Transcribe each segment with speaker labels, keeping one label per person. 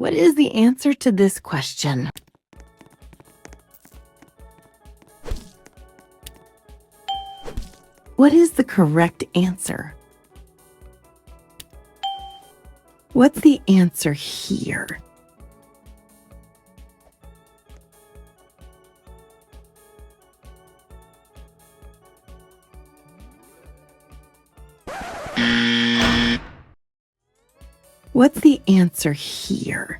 Speaker 1: What is the answer to this question? What is the correct answer? What's the answer here? What's the answer here?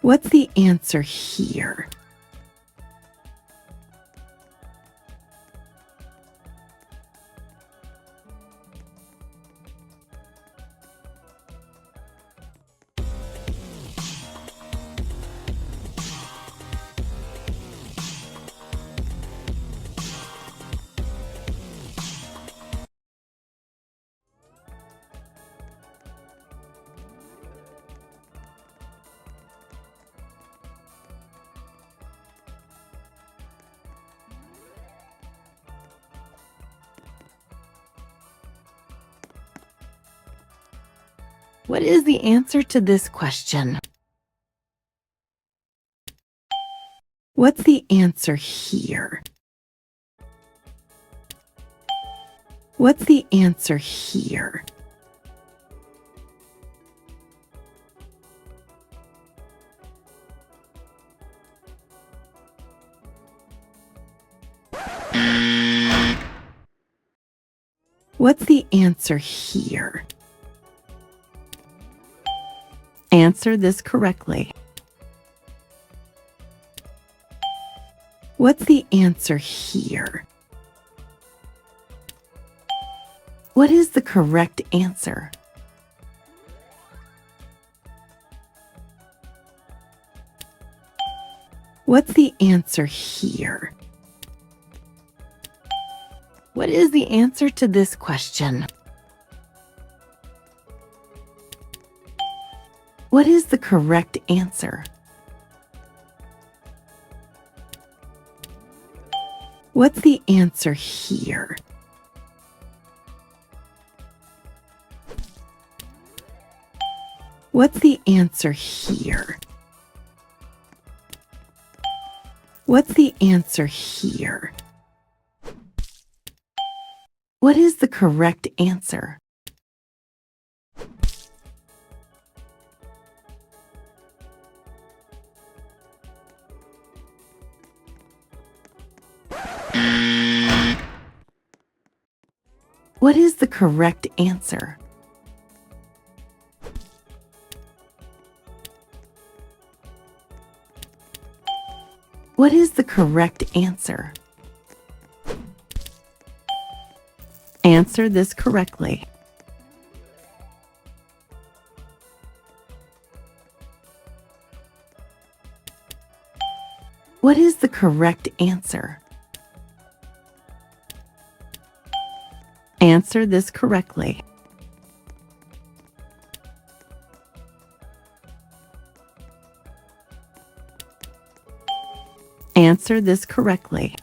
Speaker 1: What's the answer here? What is the answer to this question? What's the answer here? What's the answer here? What's the answer here? Answer this correctly. What's the answer here? What is the correct answer? What's the answer here? What is the answer to this question? What is the correct answer? What's the answer here? What's the answer here? What's the answer here? What is the correct answer? What is the correct answer? What is the correct answer? Answer this correctly. What is the correct answer? Answer this correctly. Answer this correctly.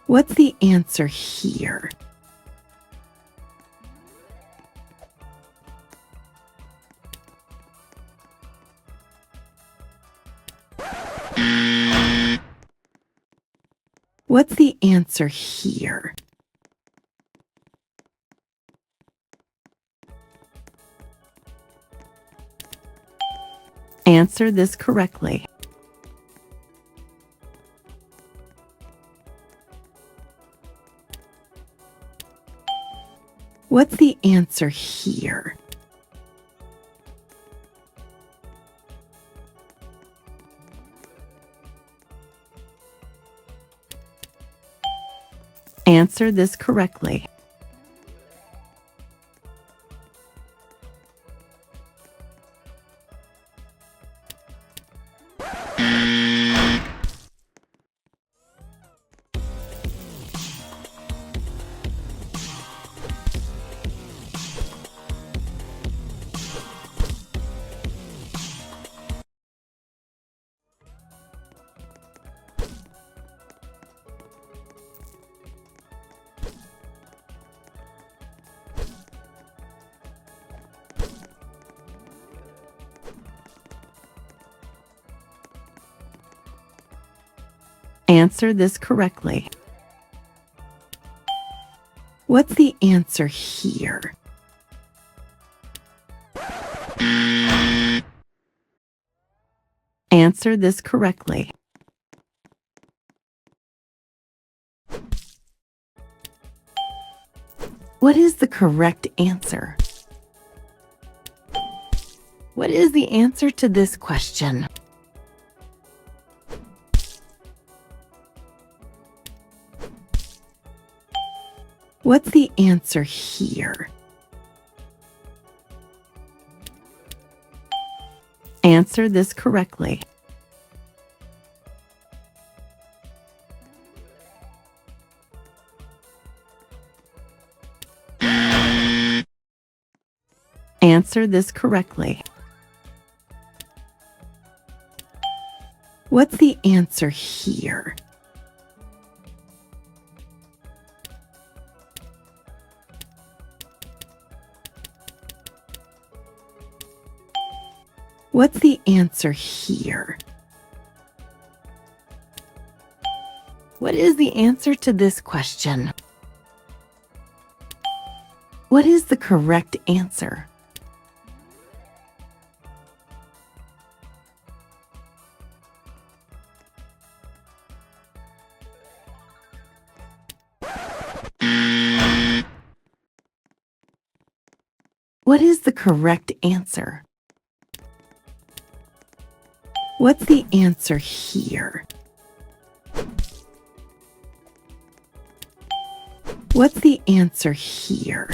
Speaker 1: What's the answer here? What's the answer here? Answer this correctly. What's the answer here? Answer this correctly. Answer this correctly. What's the answer here? Answer this correctly. What is the correct answer? What is the answer to this question? What's the answer here? Answer this correctly. Answer this correctly. What's the answer here? What's the answer here? What is the answer to this question? What is the correct answer? What is the correct answer? What's the answer here? What's the answer here?